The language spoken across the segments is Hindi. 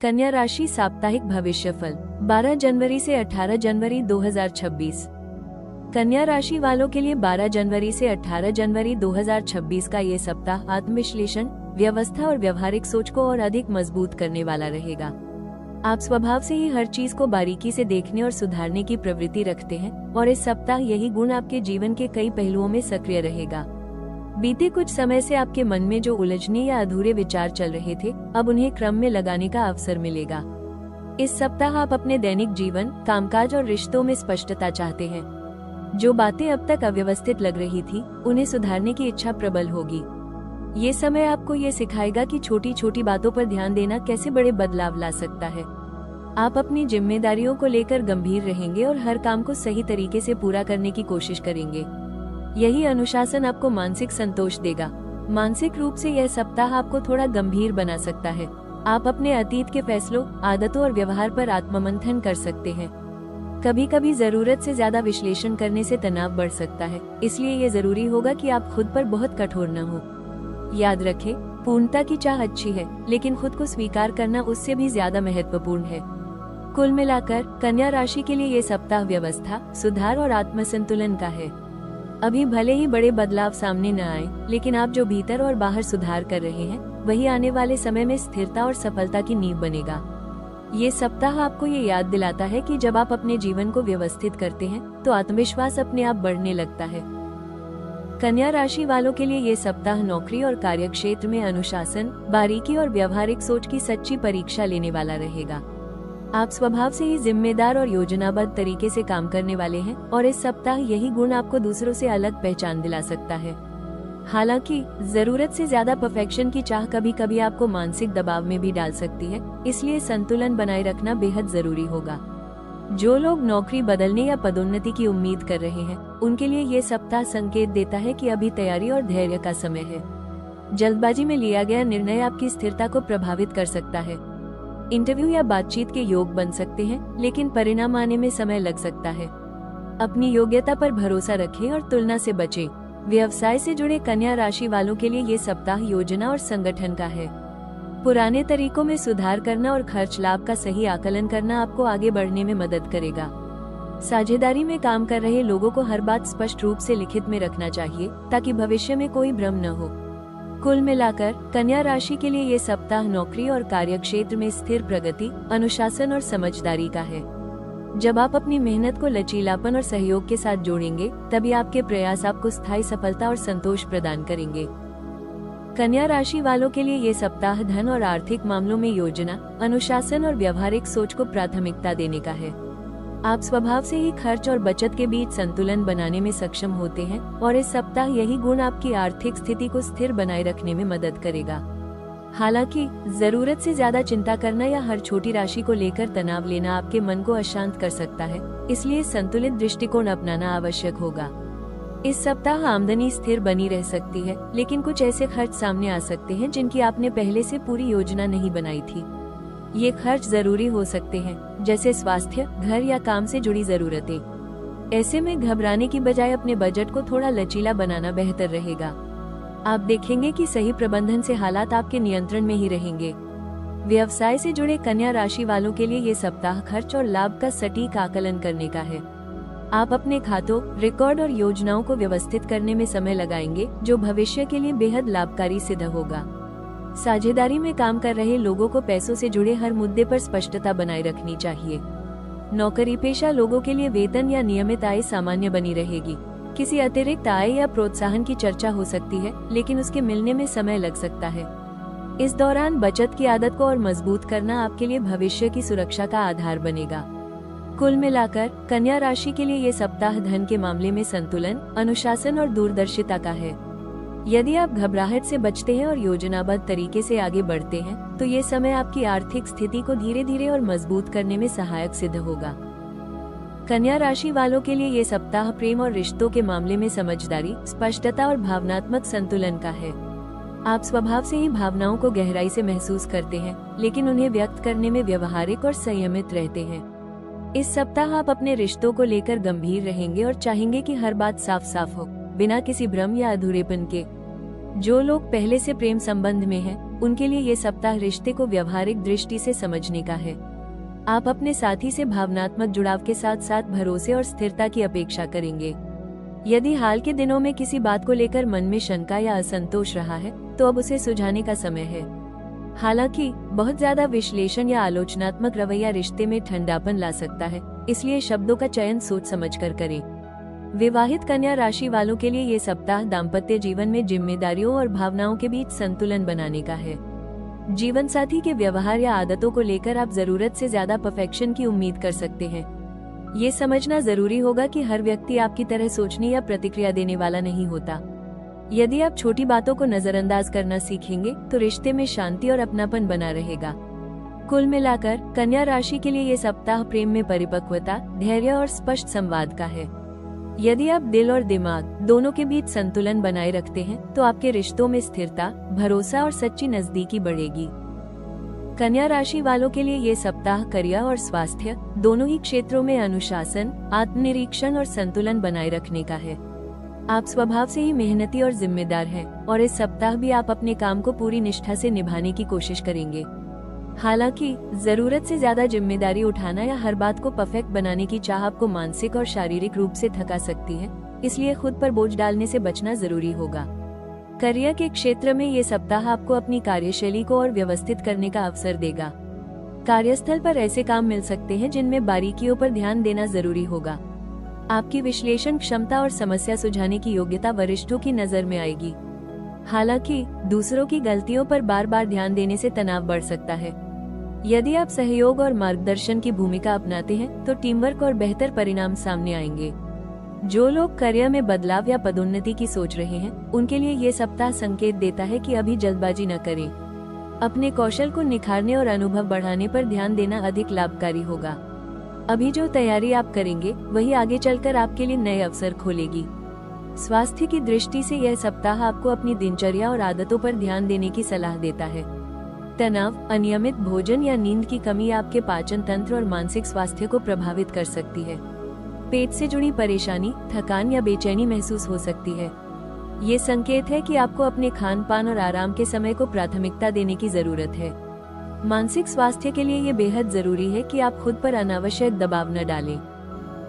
कन्या राशि साप्ताहिक भविष्यफल 12 जनवरी से 18 जनवरी 2026। कन्या राशि वालों के लिए 12 जनवरी से 18 जनवरी 2026 का ये सप्ताह आत्मविश्लेषण, व्यवस्था और व्यवहारिक सोच को और अधिक मजबूत करने वाला रहेगा। आप स्वभाव से ही हर चीज को बारीकी से देखने और सुधारने की प्रवृत्ति रखते हैं और इस सप्ताह यही गुण आपके जीवन के कई पहलुओं में सक्रिय रहेगा। बीते कुछ समय से आपके मन में जो उलझने या अधूरे विचार चल रहे थे, अब उन्हें क्रम में लगाने का अवसर मिलेगा। इस सप्ताह आप अपने दैनिक जीवन, कामकाज और रिश्तों में स्पष्टता चाहते हैं। जो बातें अब तक अव्यवस्थित लग रही थी, उन्हें सुधारने की इच्छा प्रबल होगी। ये समय आपको ये सिखाएगा कि छोटी छोटी बातों पर ध्यान देना कैसे बड़े बदलाव ला सकता है। आप अपनी जिम्मेदारियों को लेकर गंभीर रहेंगे और हर काम को सही तरीके से पूरा करने की कोशिश करेंगे। यही अनुशासन आपको मानसिक संतोष देगा। मानसिक रूप से यह सप्ताह आपको थोड़ा गंभीर बना सकता है। आप अपने अतीत के फैसलों, आदतों और व्यवहार पर आत्ममंथन कर सकते हैं। कभी कभी जरूरत से ज्यादा विश्लेषण करने से तनाव बढ़ सकता है, इसलिए ये जरूरी होगा कि आप खुद पर बहुत कठोर न हो। याद रखें, पूर्णता की चाह अच्छी है, लेकिन खुद को स्वीकार करना उससे भी ज्यादा महत्वपूर्ण है। कुल मिलाकर कन्या राशि के लिए ये सप्ताह व्यवस्था, सुधार और आत्मसंतुलन का है। अभी भले ही बड़े बदलाव सामने न आए, लेकिन आप जो भीतर और बाहर सुधार कर रहे हैं, वही आने वाले समय में स्थिरता और सफलता की नींव बनेगा। ये सप्ताह आपको ये याद दिलाता है कि जब आप अपने जीवन को व्यवस्थित करते हैं, तो आत्मविश्वास अपने आप बढ़ने लगता है। कन्या राशि वालों के लिए ये सप्ताह नौकरी और कार्यक्षेत्र में अनुशासन, बारीकी और व्यवहारिक सोच की सच्ची परीक्षा लेने वाला रहेगा। आप स्वभाव से ही जिम्मेदार और योजनाबद्ध तरीके से काम करने वाले हैं और इस सप्ताह यही गुण आपको दूसरों से अलग पहचान दिला सकता है। हालांकि जरूरत से ज्यादा परफेक्शन की चाह कभी कभी आपको मानसिक दबाव में भी डाल सकती है, इसलिए संतुलन बनाए रखना बेहद जरूरी होगा। जो लोग नौकरी बदलने या पदोन्नति की उम्मीद कर रहे हैं, उनके लिए ये सप्ताह संकेत देता है कि अभी तैयारी और धैर्य का समय है। जल्दबाजी में लिया गया निर्णय आपकी स्थिरता को प्रभावित कर सकता है। इंटरव्यू या बातचीत के योग बन सकते हैं, लेकिन परिणाम आने में समय लग सकता है। अपनी योग्यता पर भरोसा रखें और तुलना से बचें। व्यवसाय से जुड़े कन्या राशि वालों के लिए ये सप्ताह योजना और संगठन का है। पुराने तरीकों में सुधार करना और खर्च लाभ का सही आकलन करना आपको आगे बढ़ने में मदद करेगा। साझेदारी में काम कर रहे लोगों को हर बात स्पष्ट रूप से लिखित में रखना चाहिए, ताकि भविष्य में कोई भ्रम न हो। कुल मिलाकर कन्या राशि के लिए ये सप्ताह नौकरी और कार्यक्षेत्र में स्थिर प्रगति, अनुशासन और समझदारी का है। जब आप अपनी मेहनत को लचीलापन और सहयोग के साथ जोड़ेंगे, तभी आपके प्रयास आपको स्थायी सफलता और संतोष प्रदान करेंगे। कन्या राशि वालों के लिए ये सप्ताह धन और आर्थिक मामलों में योजना, अनुशासन और व्यवहारिक सोच को प्राथमिकता देने का है। आप स्वभाव से ही खर्च और बचत के बीच संतुलन बनाने में सक्षम होते हैं और इस सप्ताह यही गुण आपकी आर्थिक स्थिति को स्थिर बनाए रखने में मदद करेगा। हालांकि जरूरत से ज्यादा चिंता करना या हर छोटी राशि को लेकर तनाव लेना आपके मन को अशांत कर सकता है, इसलिए संतुलित दृष्टिकोण अपनाना आवश्यक होगा। इस सप्ताह आमदनी स्थिर बनी रह सकती है, लेकिन कुछ ऐसे खर्च सामने आ सकते हैं जिनकी आपने पहले से पूरी योजना नहीं बनाई थी। ये खर्च जरूरी हो सकते हैं, जैसे स्वास्थ्य, घर या काम से जुड़ी जरूरतें। ऐसे में घबराने की बजाय अपने बजट को थोड़ा लचीला बनाना बेहतर रहेगा। आप देखेंगे कि सही प्रबंधन से हालात आपके नियंत्रण में ही रहेंगे। व्यवसाय से जुड़े कन्या राशि वालों के लिए ये सप्ताह खर्च और लाभ का सटीक आकलन करने का है। आप अपने खातों, रिकॉर्ड और योजनाओं को व्यवस्थित करने में समय लगाएंगे, जो भविष्य के लिए बेहद लाभकारी सिद्ध होगा। साझेदारी में काम कर रहे लोगों को पैसों से जुड़े हर मुद्दे पर स्पष्टता बनाए रखनी चाहिए। नौकरी पेशा लोगों के लिए वेतन या नियमित आय सामान्य बनी रहेगी। किसी अतिरिक्त आय या प्रोत्साहन की चर्चा हो सकती है, लेकिन उसके मिलने में समय लग सकता है। इस दौरान बचत की आदत को और मजबूत करना आपके लिए भविष्य की सुरक्षा का आधार बनेगा। कुल मिलाकर कन्या राशि के लिए ये सप्ताह धन के मामले में संतुलन, अनुशासन और दूरदर्शिता का है। यदि आप घबराहट से बचते हैं और योजनाबद्ध तरीके से आगे बढ़ते हैं, तो ये समय आपकी आर्थिक स्थिति को धीरे धीरे और मजबूत करने में सहायक सिद्ध होगा। कन्या राशि वालों के लिए ये सप्ताह प्रेम और रिश्तों के मामले में समझदारी, स्पष्टता और भावनात्मक संतुलन का है। आप स्वभाव से ही भावनाओं को गहराई से महसूस करते हैं, लेकिन उन्हें व्यक्त करने में व्यवहारिक और संयमित रहते हैं। इस सप्ताह आप अपने रिश्तों को लेकर गंभीर रहेंगे और चाहेंगे कि हर बात साफ साफ हो, बिना किसी भ्रम या अधूरेपन के। जो लोग पहले से प्रेम संबंध में हैं, उनके लिए ये सप्ताह रिश्ते को व्यवहारिक दृष्टि से समझने का है। आप अपने साथी से भावनात्मक जुड़ाव के साथ साथ भरोसे और स्थिरता की अपेक्षा करेंगे। यदि हाल के दिनों में किसी बात को लेकर मन में शंका या असंतोष रहा है तो अब उसे सुलझाने का समय है। हालांकि बहुत ज्यादा विश्लेषण या आलोचनात्मक रवैया रिश्ते में ठंडापन ला सकता है, इसलिए शब्दों का चयन सोच समझकर करें। विवाहित कन्या राशि वालों के लिए ये सप्ताह दाम्पत्य जीवन में जिम्मेदारियों और भावनाओं के बीच संतुलन बनाने का है। जीवन साथी के व्यवहार या आदतों को लेकर आप जरूरत से ज्यादा परफेक्शन की उम्मीद कर सकते हैं। ये समझना जरूरी होगा कि हर व्यक्ति आपकी तरह सोचने या प्रतिक्रिया देने वाला नहीं होता। यदि आप छोटी बातों को नजरअंदाज करना सीखेंगे तो रिश्ते में शांति और अपनापन बना रहेगा। कुल मिलाकर कन्या राशि के लिए ये सप्ताह प्रेम में परिपक्वता, धैर्य और स्पष्ट संवाद का है। यदि आप दिल और दिमाग दोनों के बीच संतुलन बनाए रखते हैं तो आपके रिश्तों में स्थिरता, भरोसा और सच्ची नजदीकी बढ़ेगी। कन्या राशि वालों के लिए ये सप्ताह करियर और स्वास्थ्य दोनों ही क्षेत्रों में अनुशासन, आत्मनिरीक्षण और संतुलन बनाए रखने का है। आप स्वभाव से ही मेहनती और जिम्मेदार हैं और इस सप्ताह भी आप अपने काम को पूरी निष्ठा से निभाने की कोशिश करेंगे। हालांकि जरूरत से ज्यादा जिम्मेदारी उठाना या हर बात को परफेक्ट बनाने की चाह आपको मानसिक और शारीरिक रूप से थका सकती है, इसलिए खुद पर बोझ डालने से बचना जरूरी होगा। करियर के क्षेत्र में ये सप्ताह आपको अपनी कार्यशैली को और व्यवस्थित करने का अवसर देगा। कार्यस्थल पर ऐसे काम मिल सकते हैं जिनमें बारीकियों पर ध्यान देना जरूरी होगा। आपकी विश्लेषण क्षमता और समस्या सुलझाने की योग्यता वरिष्ठों की नजर में आएगी। हालांकि दूसरों की गलतियों पर बार बार ध्यान देने से तनाव बढ़ सकता है। यदि आप सहयोग और मार्गदर्शन की भूमिका अपनाते हैं तो टीम वर्क और बेहतर परिणाम सामने आएंगे। जो लोग करियर में बदलाव या पदोन्नति की सोच रहे हैं उनके लिए ये सप्ताह संकेत देता है कि अभी जल्दबाजी न करें। अपने कौशल को निखारने और अनुभव बढ़ाने पर ध्यान देना अधिक लाभकारी होगा। अभी जो तैयारी आप करेंगे वही आगे चलकर आपके लिए नए अवसर खोलेगी। स्वास्थ्य की दृष्टि से यह सप्ताह आपको अपनी दिनचर्या और आदतों पर ध्यान देने की सलाह देता है। तनाव, अनियमित भोजन या नींद की कमी आपके पाचन तंत्र और मानसिक स्वास्थ्य को प्रभावित कर सकती है। पेट से जुड़ी परेशानी, थकान या बेचैनी महसूस हो सकती है। ये संकेत है कि आपको अपने खान पान और आराम के समय को प्राथमिकता देने की जरूरत है। मानसिक स्वास्थ्य के लिए ये बेहद जरूरी है कि आप खुद पर अनावश्यक दबाव न डालें।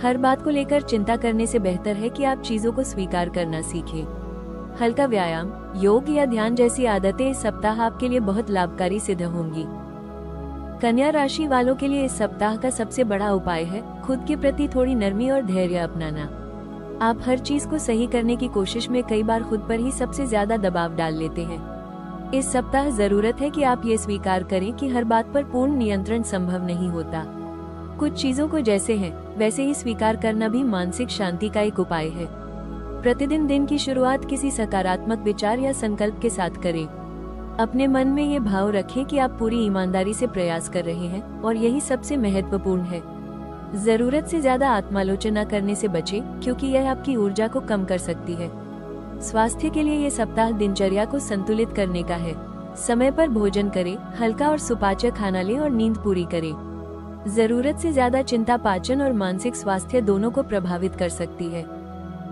हर बात को लेकर चिंता करने से बेहतर है कि आप चीजों को स्वीकार करना सीखें। हल्का व्यायाम, योग या ध्यान जैसी आदतें इस सप्ताह आपके लिए बहुत लाभकारी सिद्ध होंगी। कन्या राशि वालों के लिए इस सप्ताह का सबसे बड़ा उपाय है खुद के प्रति थोड़ी नरमी और धैर्य अपनाना। आप हर चीज को सही करने की कोशिश में कई बार खुद पर ही सबसे ज्यादा दबाव डाल लेते हैं। इस सप्ताह जरूरत है कि आप ये स्वीकार करें कि हर बात पर पूर्ण नियंत्रण संभव नहीं होता। कुछ चीजों को जैसे हैं वैसे ही स्वीकार करना भी मानसिक शांति का एक उपाय है। प्रतिदिन दिन की शुरुआत किसी सकारात्मक विचार या संकल्प के साथ करें। अपने मन में ये भाव रखें कि आप पूरी ईमानदारी से प्रयास कर रहे हैं और यही सबसे महत्वपूर्ण है। जरूरत से ज्यादा आत्मालोचना करने से बचें क्योंकि यह आपकी ऊर्जा को कम कर सकती है। स्वास्थ्य के लिए ये सप्ताह दिनचर्या को संतुलित करने का है। समय पर भोजन करें, हल्का और सुपाच्य खाना लें और नींद पूरी करें। जरूरत से ज्यादा चिंता पाचन और मानसिक स्वास्थ्य दोनों को प्रभावित कर सकती है।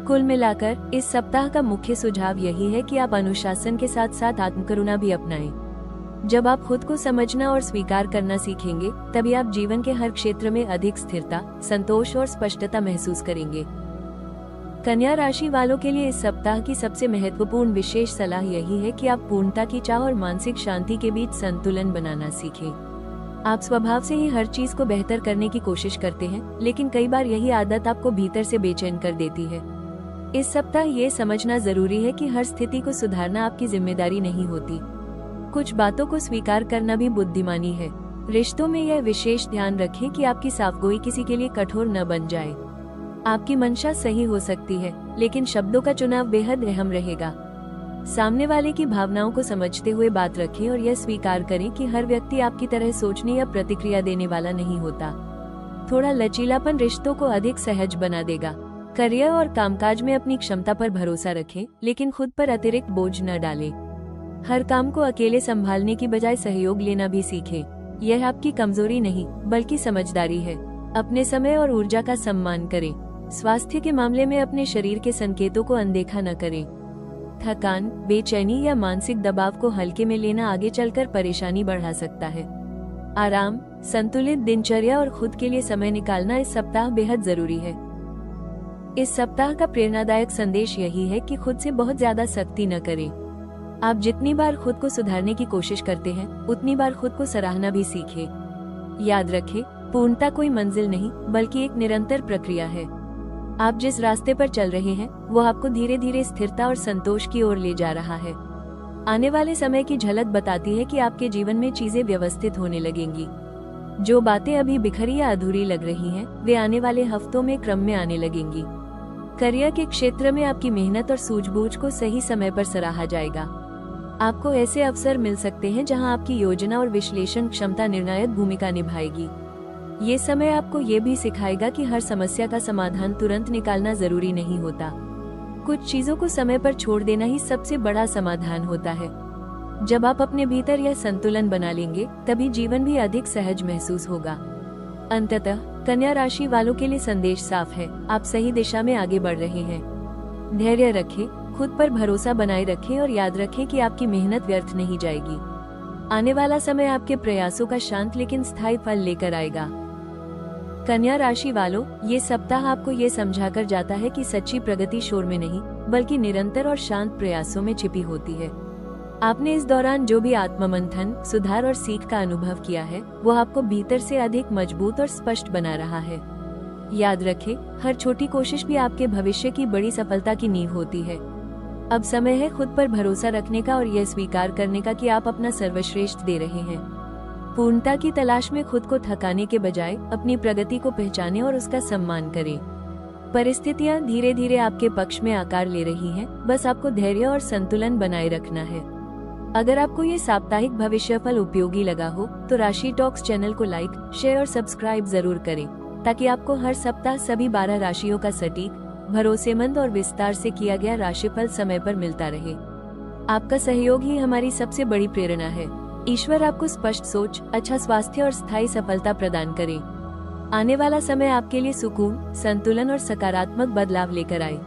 कुल मिलाकर इस सप्ताह का मुख्य सुझाव यही है कि आप अनुशासन के साथ साथ आत्मकरुणा भी अपनाएं। जब आप खुद को समझना और स्वीकार करना सीखेंगे तभी आप जीवन के हर क्षेत्र में अधिक स्थिरता, संतोष और स्पष्टता महसूस करेंगे। कन्या राशि वालों के लिए इस सप्ताह की सबसे महत्वपूर्ण विशेष सलाह यही है कि आप पूर्णता की चाह और मानसिक शांति के बीच संतुलन बनाना सीखें। आप स्वभाव से ही हर चीज को बेहतर करने की कोशिश करते हैं, लेकिन कई बार यही आदत आपको भीतर से बेचैन कर देती है। इस सप्ताह ये समझना जरूरी है कि हर स्थिति को सुधारना आपकी जिम्मेदारी नहीं होती। कुछ बातों को स्वीकार करना भी बुद्धिमानी है। रिश्तों में यह विशेष ध्यान रखें कि आपकी साफगोई किसी के लिए कठोर न बन जाए। आपकी मंशा सही हो सकती है, लेकिन शब्दों का चुनाव बेहद अहम रहेगा। सामने वाले की भावनाओं को समझते हुए बात रखें और यह स्वीकार करें कि हर व्यक्ति आपकी तरह सोचने या प्रतिक्रिया देने वाला नहीं होता। थोड़ा लचीलापन रिश्तों को अधिक सहज बना देगा। करियर और कामकाज में अपनी क्षमता पर भरोसा रखें, लेकिन खुद पर अतिरिक्त बोझ न डालें। हर काम को अकेले संभालने की बजाय सहयोग लेना भी सीखें। यह आपकी कमजोरी नहीं बल्कि समझदारी है। अपने समय और ऊर्जा का सम्मान करें। स्वास्थ्य के मामले में अपने शरीर के संकेतों को अनदेखा न करें। थकान, बेचैनी या मानसिक दबाव को हल्के में लेना आगे चलकर परेशानी बढ़ा सकता है। आराम, संतुलित दिनचर्या और खुद के लिए समय निकालना इस सप्ताह बेहद जरूरी है। इस सप्ताह का प्रेरणादायक संदेश यही है कि खुद से बहुत ज्यादा सख्ती न करें। आप जितनी बार खुद को सुधारने की कोशिश करते हैं, उतनी बार खुद को सराहना भी सीखें। याद रखें, पूर्णता कोई मंजिल नहीं, बल्कि एक निरंतर प्रक्रिया है। आप जिस रास्ते पर चल रहे हैं, वो आपको धीरे धीरे स्थिरता और संतोष की ओर ले जा रहा है। आने वाले समय की झलक बताती है कि आपके जीवन में चीजें व्यवस्थित होने लगेंगी। जो बातें अभी बिखरी या अधूरी लग रही हैं, वे आने वाले हफ्तों में क्रम में आने लगेंगी। करियर के क्षेत्र में आपकी मेहनत और सूझबूझ को सही समय पर सराहा जाएगा। आपको ऐसे अवसर मिल सकते हैं जहां आपकी योजना और विश्लेषण क्षमता निर्णायक भूमिका निभाएगी। ये समय आपको ये भी सिखाएगा कि हर समस्या का समाधान तुरंत निकालना जरूरी नहीं होता। कुछ चीजों को समय पर छोड़ देना ही सबसे बड़ा समाधान होता है। जब आप अपने भीतर यह संतुलन बना लेंगे, तभी जीवन भी अधिक सहज महसूस होगा। अंततः कन्या राशि वालों के लिए संदेश साफ है, आप सही दिशा में आगे बढ़ रहे हैं। धैर्य रखें, खुद पर भरोसा बनाए रखें और याद रखें कि आपकी मेहनत व्यर्थ नहीं जाएगी। आने वाला समय आपके प्रयासों का शांत लेकिन स्थायी फल लेकर आएगा। कन्या राशि वालों, ये सप्ताह आपको ये समझाकर जाता है कि सच्ची प्रगति शोर में नहीं, बल्कि निरंतर और शांत प्रयासों में छिपी होती है। आपने इस दौरान जो भी आत्ममंथन, सुधार और सीख का अनुभव किया है, वो आपको भीतर से अधिक मजबूत और स्पष्ट बना रहा है। याद रखें, हर छोटी कोशिश भी आपके भविष्य की बड़ी सफलता की नींव होती है। अब समय है खुद पर भरोसा रखने का और यह स्वीकार करने का कि आप अपना सर्वश्रेष्ठ दे रहे हैं। पूर्णता की तलाश में खुद को थकाने के बजाय अपनी प्रगति को पहचानें और उसका सम्मान करें। परिस्थितियां धीरे धीरे आपके पक्ष में आकार ले रही हैं, बस आपको धैर्य और संतुलन बनाए रखना है। अगर आपको ये साप्ताहिक भविष्यफल उपयोगी लगा हो, तो राशि टॉक्स चैनल को लाइक, शेयर और सब्सक्राइब जरूर करें, ताकि आपको हर सप्ताह सभी 12 राशियों का सटीक, भरोसेमंद और विस्तार से किया गया राशिफल समय पर मिलता रहे। आपका सहयोग ही हमारी सबसे बड़ी प्रेरणा है। ईश्वर आपको स्पष्ट सोच, अच्छा स्वास्थ्य और स्थायी सफलता प्रदान करे। आने वाला समय आपके लिए सुकून, संतुलन और सकारात्मक बदलाव लेकर आए।